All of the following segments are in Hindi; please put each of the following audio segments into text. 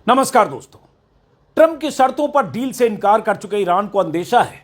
नमस्कार दोस्तों। ट्रंप की शर्तों पर डील से इनकार कर चुके ईरान को अंदेशा है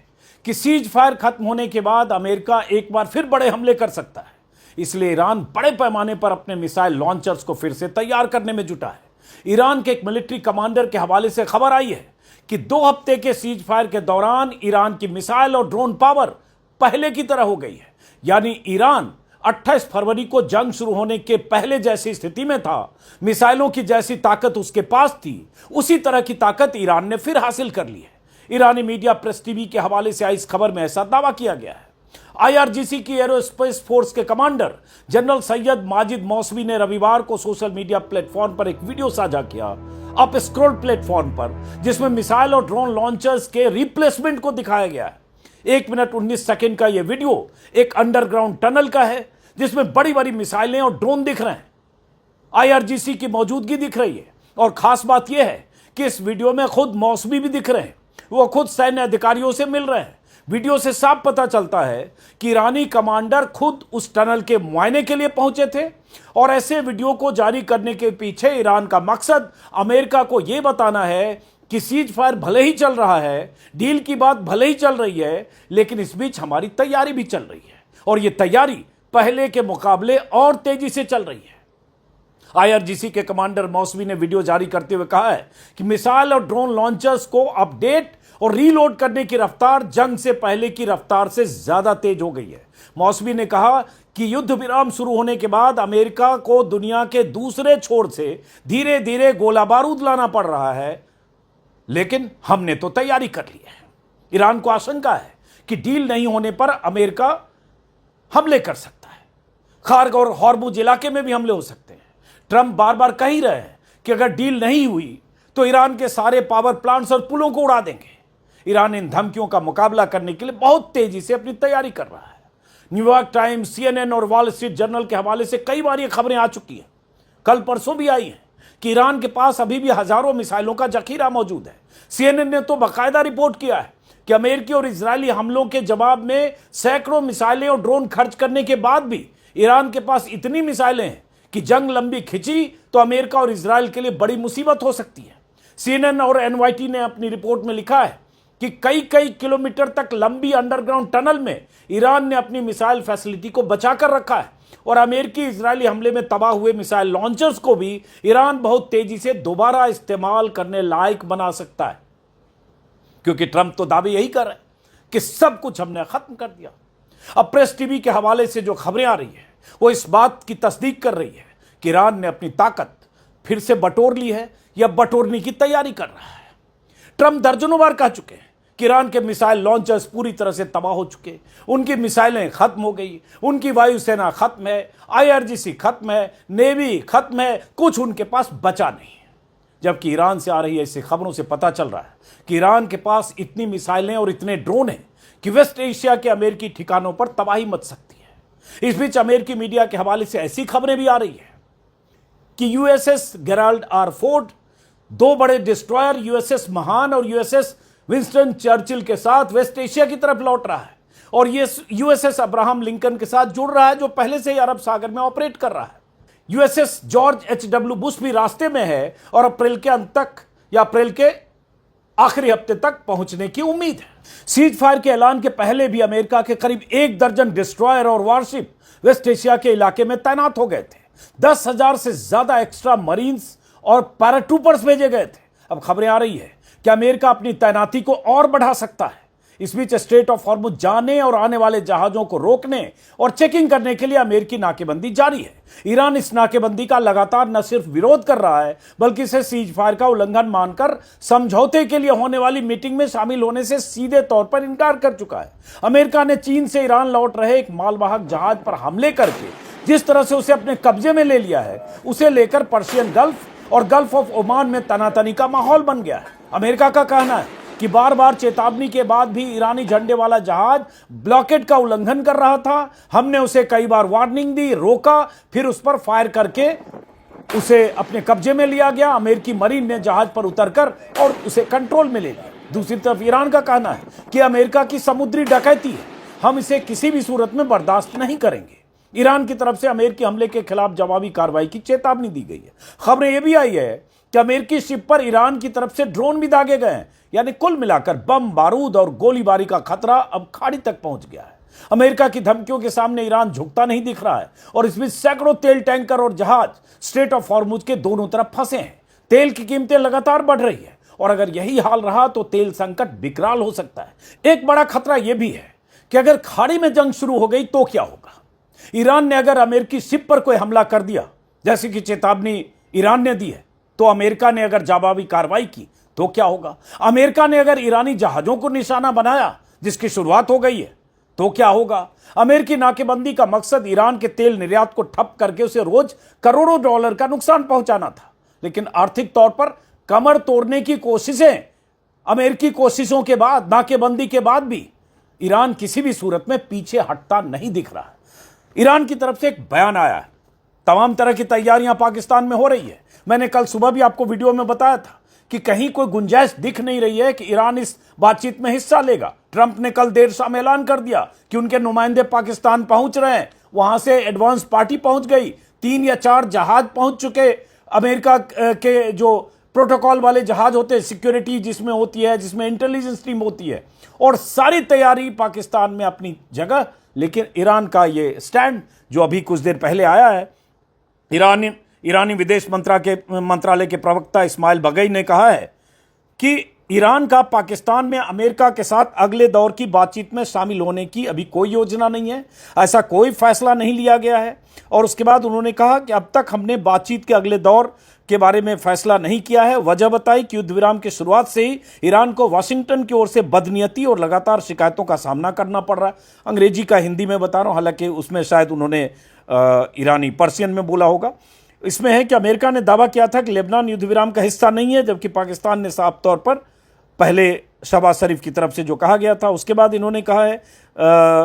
कि सीज फायर खत्म होने के बाद अमेरिका एक बार फिर बड़े हमले कर सकता है। इसलिए ईरान बड़े पैमाने पर अपने मिसाइल लॉन्चर्स को फिर से तैयार करने में जुटा है। ईरान के एक मिलिट्री कमांडर के हवाले से खबर आई है कि 2 हफ्ते के सीज फायर के दौरान ईरान की मिसाइल और ड्रोन पावर पहले की तरह हो गई है। यानी ईरान 28 फरवरी को जंग शुरू होने के पहले जैसी स्थिति में था। मिसाइलों की जैसी ताकत उसके पास थी, उसी तरह की ताकत ईरान ने फिर हासिल कर ली है। ईरानी मीडिया प्रेस टीवी के हवाले से आई इस खबर में ऐसा दावा किया गया है। आईआरजीसी की एरोस्पेस फोर्स के commander general Syed Majid Mousavi ने रविवार को सोशल मीडिया प्लेटफॉर्म पर एक वीडियो साझा किया, अप स्क्रॉल प्लेटफॉर्म पर, जिसमें मिसाइल और ड्रोन लॉन्चर्स के रिप्लेसमेंट को दिखाया गया है। 1 मिनट 19 सेकंड का यह वीडियो एक अंडरग्राउंड टनल का है, जिसमें बड़ी बड़ी मिसाइलें और ड्रोन दिख रहे हैं। आईआरजीसी की मौजूदगी दिख रही है और खास बात यह है कि इस वीडियो में खुद मौसवी भी दिख रहे हैं। वो खुद सैन्य अधिकारियों से मिल रहे हैं। वीडियो से साफ पता चलता है कि ईरानी कमांडर खुद उस टनल के मुआयने के लिए पहुंचे थे और ऐसे वीडियो को जारी करने के पीछे ईरान का मकसद अमेरिका को यह बताना है कि सीज फायर भले ही चल रहा है, डील की बात भले ही चल रही है, लेकिन इस बीच हमारी तैयारी भी चल रही है और यह तैयारी पहले के मुकाबले और तेजी से चल रही है। आईआरजीसी के कमांडर मौसवी ने वीडियो जारी करते हुए कहा है कि मिसाइल और ड्रोन लॉन्चर्स को अपडेट और रीलोड करने की रफ्तार जंग से पहले की रफ्तार से ज्यादा तेज हो गई है। मौसवी ने कहा कि युद्ध विराम शुरू होने के बाद अमेरिका को दुनिया के दूसरे छोर से धीरे धीरे गोला बारूद लाना पड़ रहा है, लेकिन हमने तो तैयारी कर ली है। ईरान को आशंका है कि डील नहीं होने पर अमेरिका हमले कर सकता है। खार्ग और हॉर्मुज इलाके में भी हमले हो सकते हैं। ट्रंप बार बार कह ही रहे हैं कि अगर डील नहीं हुई तो ईरान के सारे पावर प्लांट्स और पुलों को उड़ा देंगे। ईरान इन धमकियों का मुकाबला करने के लिए बहुत तेजी से अपनी तैयारी कर रहा है। न्यूयॉर्क टाइम्स, सीएनएन और वॉल स्ट्रीट जर्नल के हवाले से कई बार ये खबरें आ चुकी हैं। कल परसों भी आई हैं कि ईरान के पास अभी भी हजारों मिसाइलों का जखीरा मौजूद है। सीएनएन ने तो बाकायदा रिपोर्ट किया है कि अमेरिकी और इजरायली हमलों के जवाब में सैकड़ों मिसाइलें और ड्रोन खर्च करने के बाद भी ईरान के पास इतनी मिसाइलें हैं कि जंग लंबी खिंची तो अमेरिका और इजरायल के लिए बड़ी मुसीबत हो सकती है। सीएनएन और एनवाईटी ने अपनी रिपोर्ट में लिखा है कि कई कई किलोमीटर तक लंबी अंडरग्राउंड टनल में ईरान ने अपनी मिसाइल फैसिलिटी को बचाकर रखा है और अमेरिकी इजरायली हमले में तबाह हुए मिसाइल लॉन्चर्स को भी ईरान बहुत तेजी से दोबारा इस्तेमाल करने लायक बना सकता है, क्योंकि ट्रंप तो दावे यही कर रहे हैं कि सब कुछ हमने खत्म कर दिया। अब प्रेस टीवी के हवाले से जो खबरें आ रही है वो इस बात की तस्दीक कर रही है कि ईरान ने अपनी ताकत फिर से बटोर ली है या बटोरने की तैयारी कर रहा है। ट्रंप दर्जनों बार कह चुके हैं कि ईरान के मिसाइल लॉन्चर्स पूरी तरह से तबाह हो चुके, उनकी मिसाइलें खत्म हो गई, उनकी वायुसेना खत्म है, आईआरजीसी खत्म है, नेवी खत्म है, कुछ उनके पास बचा नहीं है। जबकि ईरान से आ रही ऐसी खबरों से पता चल रहा है कि ईरान के पास इतनी मिसाइलें और इतने ड्रोन हैं कि वेस्ट एशिया के अमेरिकी ठिकानों पर तबाही मच सकती है। इस बीच अमेरिकी मीडिया के हवाले से ऐसी खबरें भी आ रही है कि यूएसएस गेराल्ड आर फोर्ड, 2 बड़े डिस्ट्रॉयर यूएसएस महान और यूएसएस विंस्टन चर्चिल के साथ वेस्ट एशिया की तरफ लौट रहा है और ये यूएसएस अब्राहम लिंकन के साथ जुड़ रहा है, जो पहले से ही अरब सागर में ऑपरेट कर रहा है। USS George एच.डब्ल्यू. बुश भी रास्ते में है और अप्रैल के अंत तक या अप्रैल के आखिरी हफ्ते तक पहुंचने की उम्मीद है। सीज फायर के ऐलान के पहले भी अमेरिका के करीब 1 दर्जन डिस्ट्रॉयर और वारशिप वेस्ट एशिया के इलाके में तैनात हो गए थे। 10,000 से ज्यादा एक्स्ट्रा मरीन्स और पैराट्रूपर्स भेजे गए थे। अब खबरें आ रही है कि अमेरिका अपनी तैनाती को और बढ़ा सकता है। इस बीच स्ट्रेट ऑफ हॉर्मुज जाने और आने वाले जहाजों को रोकने और चेकिंग करने के लिए अमेरिकी नाकेबंदी जारी है। ईरान इस नाकेबंदी का लगातार न सिर्फ विरोध कर रहा है, बल्कि इसे सीज फायर का उल्लंघन मानकर समझौते के लिए होने वाली मीटिंग में शामिल होने से सीधे तौर पर इनकार कर चुका है। अमेरिका ने चीन से ईरान लौट रहे एक मालवाहक जहाज पर हमले करके जिस तरह से उसे अपने कब्जे में ले लिया है, उसे लेकर पर्शियन गल्फ और गल्फ ऑफ ओमान में तनातनी का माहौल बन गया है। अमेरिका का कहना है कि बार बार चेतावनी के बाद भी ईरानी झंडे वाला जहाज ब्लॉकेड का उल्लंघन कर रहा था। हमने उसे कई बार वार्निंग दी, रोका, फिर उस पर फायर करके उसे अपने कब्जे में लिया गया। अमेरिकी मरीन ने जहाज पर उतरकर और उसे कंट्रोल में ले लिया। दूसरी तरफ ईरान का कहना है कि अमेरिका की समुद्री डकैती है, हम इसे किसी भी सूरत में बर्दाश्त नहीं करेंगे। ईरान की तरफ से अमेरिकी हमले के खिलाफ जवाबी कार्रवाई की चेतावनी दी गई है। खबरें यह भी आई है कि अमेरिकी शिप पर ईरान की तरफ से ड्रोन भी दागे गए हैं। यानी कुल मिलाकर बम, बारूद और गोलीबारी का खतरा अब खाड़ी तक पहुंच गया है। अमेरिका की धमकियों के सामने ईरान झुकता नहीं दिख रहा है और इस बीच सैकड़ों तेल टैंकर और जहाज स्ट्रेट ऑफ हॉर्मुज के दोनों तरफ फंसे हैं। तेल की कीमतें लगातार बढ़ रही है और अगर यही हाल रहा तो तेल संकट विकराल हो सकता है। एक बड़ा खतरा यह भी है कि अगर खाड़ी में जंग शुरू हो गई तो क्या होगा। ईरान ने अगर अमेरिकी शिप पर कोई हमला कर दिया, जैसे कि चेतावनी ईरान ने दी है, तो अमेरिका ने अगर जवाबी कार्रवाई की तो क्या होगा। अमेरिका ने अगर ईरानी जहाजों को निशाना बनाया, जिसकी शुरुआत हो गई है, तो क्या होगा। अमेरिकी नाकेबंदी का मकसद ईरान के तेल निर्यात को ठप करके उसे रोज करोड़ों डॉलर का नुकसान पहुंचाना था, लेकिन आर्थिक तौर पर कमर तोड़ने की कोशिशें, अमेरिकी कोशिशों के बाद, नाकेबंदी के बाद भी ईरान किसी भी सूरत में पीछे हटता नहीं दिख रहा है। ईरान की तरफ से एक बयान आया है, तमाम तरह की तैयारियां पाकिस्तान में हो रही है। मैंने कल सुबह भी आपको वीडियो में बताया था कि कहीं कोई गुंजाइश दिख नहीं रही है कि ईरान इस बातचीत में हिस्सा लेगा। ट्रंप ने कल देर शाम ऐलान कर दिया कि उनके नुमाइंदे पाकिस्तान पहुंच रहे हैं। वहां से एडवांस पार्टी पहुंच गई, 3 या 4 जहाज पहुंच चुके। अमेरिका के जो प्रोटोकॉल वाले जहाज होते हैं, सिक्योरिटी जिसमें होती है, जिसमें इंटेलिजेंस टीम होती है, और सारी तैयारी पाकिस्तान में अपनी जगह। लेकिन ईरान का ये स्टैंड जो अभी कुछ देर पहले आया है, ईरानी विदेश मंत्रालय के प्रवक्ता इस्माइल बगई ने कहा है कि ईरान का पाकिस्तान में अमेरिका के साथ अगले दौर की बातचीत में शामिल होने की अभी कोई योजना नहीं है, ऐसा कोई फैसला नहीं लिया गया है। और उसके बाद उन्होंने कहा कि अब तक हमने बातचीत के अगले दौर के बारे में फैसला नहीं किया है। वजह बताई कि युद्ध विराम की शुरुआत से ही ईरान को वाशिंगटन की ओर से बदनीयती और लगातार शिकायतों का सामना करना पड़ रहा है। अंग्रेजी का हिंदी में बता रहा हूं, हालांकि उसमें शायद उन्होंने ईरानी पर्शियन में बोला होगा। इसमें है कि अमेरिका ने दावा किया था कि लेबनान युद्ध विराम का हिस्सा नहीं है, जबकि पाकिस्तान ने साफ तौर पर पहले शहबाज शरीफ की तरफ से जो कहा गया था। उसके बाद इन्होंने कहा है,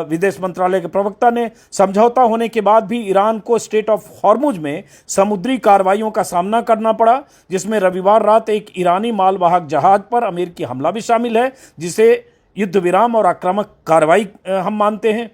विदेश मंत्रालय के प्रवक्ता ने, समझौता होने के बाद भी ईरान को स्ट्रेट ऑफ हॉर्मुज में समुद्री कार्रवाइयों का सामना करना पड़ा, जिसमें रविवार रात एक ईरानी मालवाहक जहाज पर अमेरिकी हमला भी शामिल है, जिसे युद्ध विराम और आक्रामक कार्रवाई हम मानते हैं।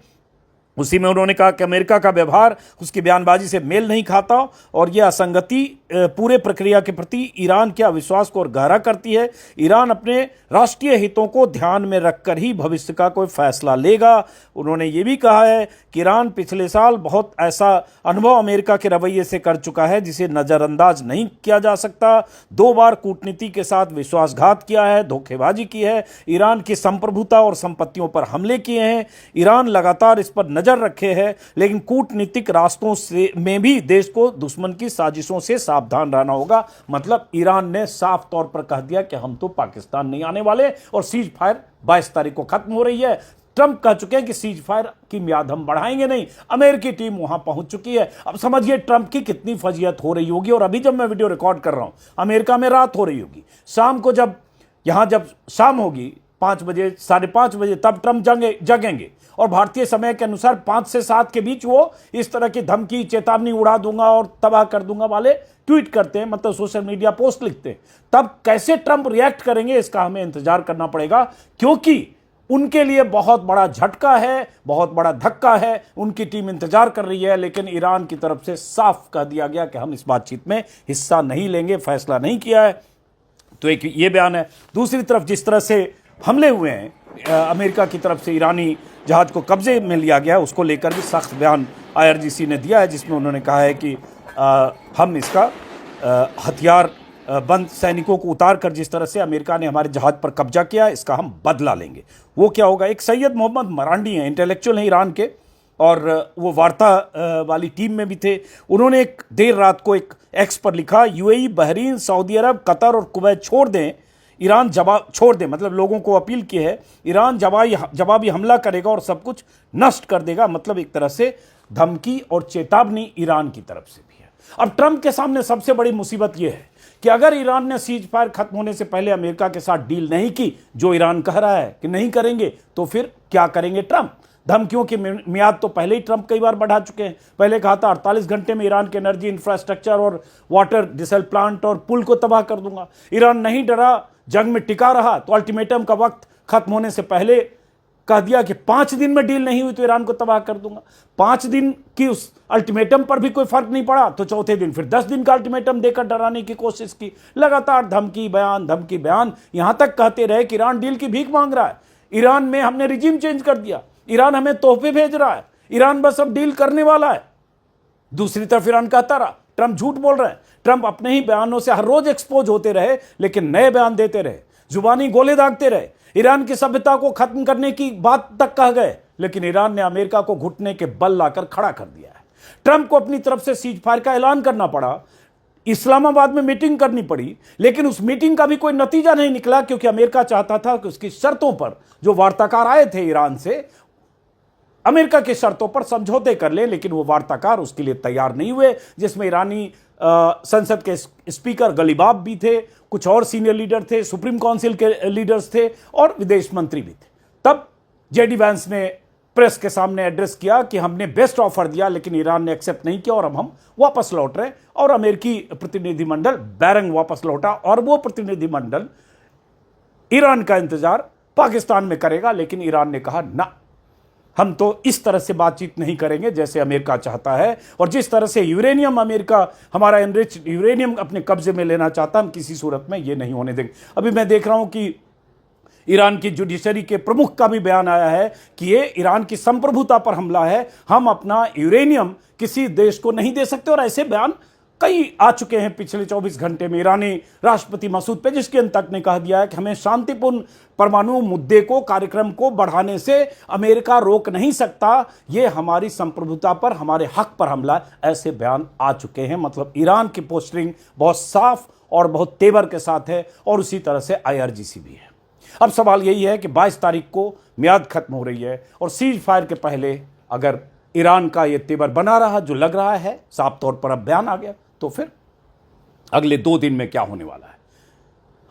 उसी में उन्होंने कहा कि अमेरिका का व्यवहार उसकी बयानबाजी से मेल नहीं खाता और यह असंगति पूरे प्रक्रिया के प्रति ईरान के अविश्वास को और गहरा करती है। ईरान अपने राष्ट्रीय हितों को ध्यान में रखकर ही भविष्य का कोई फैसला लेगा। उन्होंने ये भी कहा है कि ईरान पिछले साल बहुत ऐसा अनुभव अमेरिका के रवैये से कर चुका है जिसे नज़रअंदाज नहीं किया जा सकता। 2 बार कूटनीति के साथ विश्वासघात किया है, धोखेबाजी की है, ईरान की संप्रभुता और संपत्तियों पर हमले किए हैं। ईरान लगातार इस पर नजर रखे है, लेकिन कूटनीतिक रास्तों से में भी देश को दुश्मन की साजिशों से सावधान रहना होगा। मतलब ईरान ने साफ तौर पर कह दिया कि हम तो पाकिस्तान नहीं आने वाले और सीज फायर 22 तारीख को खत्म हो रही है। ट्रंप कह चुके हैं कि सीज फायर की मियाद हम बढ़ाएंगे नहीं। अमेरिकी टीम वहां पहुंच चुकी है। अब समझिए ट्रंप की कितनी फजीयत हो रही होगी। और अभी जब मैं वीडियो रिकॉर्ड कर रहा हूं, अमेरिका में रात हो रही होगी, शाम को जब शाम होगी 5 बजे 5:30 बजे, तब ट्रंप जगेंगे और भारतीय समय के अनुसार 5 से 7 के बीच वो इस तरह की धमकी, चेतावनी, उड़ा दूंगा और तबाह कर दूंगा वाले ट्वीट करते हैं, मतलब सोशल मीडिया पोस्ट लिखते हैं। तब कैसे ट्रंप रिएक्ट करेंगे इसका हमें इंतजार करना पड़ेगा, क्योंकि उनके लिए बहुत बड़ा झटका है, बहुत बड़ा धक्का है। उनकी टीम इंतजार कर रही है, लेकिन ईरान की तरफ से साफ कह दिया गया कि हम इस बातचीत में हिस्सा नहीं लेंगे, फैसला नहीं किया है। तो एक ये बयान है। दूसरी तरफ जिस तरह से हमले हुए हैं अमेरिका की तरफ से, ईरानी जहाज को कब्जे में लिया गया है, उसको लेकर भी सख्त बयान IRGC ने दिया है, जिसमें उन्होंने कहा है कि हम इसका हथियार बंद सैनिकों को उतार कर जिस तरह से अमेरिका ने हमारे जहाज पर कब्जा किया, इसका हम बदला लेंगे। वो क्या होगा। एक सैयद मोहम्मद मरांडी हैं, इंटेलेक्चुअल हैं ईरान के, और वो वार्ता वाली टीम में भी थे। उन्होंने एक देर रात को एक एक्स पर लिखा, UAE, बहरीन, सऊदी अरब, कतर और कुवैत छोड़ दें, ईरान जवाब छोड़ दे, मतलब लोगों को अपील की है, ईरान जवाबी हमला करेगा और सब कुछ नष्ट कर देगा। मतलब एक तरह से धमकी और चेतावनी ईरान की तरफ से भी है। अब ट्रंप के सामने सबसे बड़ी मुसीबत यह है कि अगर ईरान ने सीज फायर खत्म होने से पहले अमेरिका के साथ डील नहीं की, जो ईरान कह रहा है कि नहीं करेंगे, तो फिर क्या करेंगे ट्रंप। धमकियों की मियाद तो पहले ही ट्रंप कई बार बढ़ा चुके हैं। पहले कहा था 48 घंटे में ईरान के एनर्जी इंफ्रास्ट्रक्चर और वाटर डिसल प्लांट और पुल को तबाह कर दूंगा। ईरान नहीं डरा, जंग में टिका रहा, तो अल्टीमेटम का वक्त खत्म होने से पहले कह दिया कि 5 दिन में डील नहीं हुई तो ईरान को तबाह कर दूंगा। 5 दिन की उस अल्टीमेटम पर भी कोई फर्क नहीं पड़ा तो चौथे दिन फिर 10 दिन का अल्टीमेटम देकर डराने की कोशिश की। लगातार धमकी बयान, यहां तक कहते रहे कि ईरान डील की भीख मांग रहा है, ईरान में हमने रिजीम चेंज कर दिया, ईरान हमें तोहफे भेज रहा है, ईरान बस अब डील करने वाला है। दूसरी तरफ ईरान कहता रहा ट्रंप झूठ बोल रहे हैं। ट्रंप अपने ही बयानों से हर रोज एक्सपोज होते रहे, लेकिन नए बयान देते रहे, जुबानी गोले दागते रहे, ईरान की सभ्यता को खत्म करने की बात तक कह गए, लेकिन ईरान ने अमेरिका को घुटने के बल लाकर खड़ा कर दिया है। ट्रंप को अपनी तरफ से सीज फायर का ऐलान करना पड़ा, इस्लामाबाद में मीटिंग करनी पड़ी, लेकिन उस मीटिंग का भी कोई नतीजा नहीं निकला, क्योंकि अमेरिका चाहता था कि उसकी शर्तों पर जो वार्ताकार आए थे ईरान से, अमेरिका की शर्तों पर समझौते कर ले, लेकिन वो वार्ताकार उसके लिए तैयार नहीं हुए, जिसमें ईरानी संसद के स्पीकर गलीबाफ भी थे, कुछ और सीनियर लीडर थे, सुप्रीम काउंसिल के लीडर्स थे और विदेश मंत्री भी थे। तब जेडी वैंस ने प्रेस के सामने एड्रेस किया कि हमने बेस्ट ऑफर दिया, लेकिन ईरान ने एक्सेप्ट नहीं किया और अब हम वापस लौट रहे। और अमेरिकी प्रतिनिधिमंडल बैरंग वापस लौटा और वो प्रतिनिधिमंडल ईरान का इंतजार पाकिस्तान में करेगा, लेकिन ईरान ने कहा ना, हम तो इस तरह से बातचीत नहीं करेंगे जैसे अमेरिका चाहता है, और जिस तरह से यूरेनियम अमेरिका हमारा एनरिच यूरेनियम अपने कब्जे में लेना चाहता, हम किसी सूरत में ये नहीं होने देंगे। अभी मैं देख रहा हूं कि ईरान की जुडिशरी के प्रमुख का भी बयान आया है कि ये ईरान की संप्रभुता पर हमला है, हम अपना यूरेनियम किसी देश को नहीं दे सकते। और ऐसे बयान कई आ चुके हैं पिछले 24 घंटे में। ईरानी राष्ट्रपति मसूद पेजेश्कियन तक ने कह दिया है कि हमें शांतिपूर्ण परमाणु मुद्दे को, कार्यक्रम को बढ़ाने से अमेरिका रोक नहीं सकता, ये हमारी संप्रभुता पर, हमारे हक पर हमला है। ऐसे बयान आ चुके हैं। मतलब ईरान की पोस्टरिंग बहुत साफ और बहुत तेवर के साथ है, और उसी तरह से IRGC भी है। अब सवाल यही है कि 22 तारीख को मियाद खत्म हो रही है, और सीज फायर के पहले अगर ईरान का ये तेवर बना रहा, जो लग रहा है साफ तौर पर अब बयान आ गया, तो फिर अगले 2 दिन में क्या होने वाला है,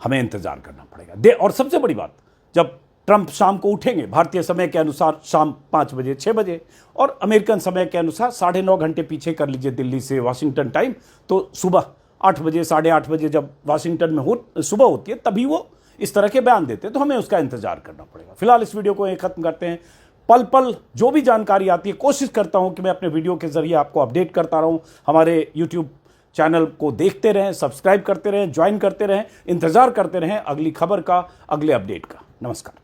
हमें इंतजार करना पड़ेगा। और सबसे बड़ी बात, जब ट्रंप शाम को उठेंगे भारतीय समय के अनुसार शाम 5 बजे 6 बजे, और अमेरिकन समय के अनुसार 9.5 घंटे पीछे कर लीजिए दिल्ली से वाशिंगटन टाइम, तो सुबह 8 बजे 8:30 बजे जब वाशिंगटन में सुबह होती है, तभी वो इस तरह के बयान देते हैं। तो हमें उसका इंतजार करना पड़ेगा। फिलहाल इस वीडियो को यहीं खत्म करते हैं। पल पल जो भी जानकारी आती है, कोशिश करता हूं कि मैं अपने वीडियो के जरिए आपको अपडेट करता रहूं। हमारे YouTube चैनल को देखते रहें, सब्सक्राइब करते रहें, ज्वाइन करते रहें, इंतजार करते रहें अगली खबर का, अगले अपडेट का। नमस्कार।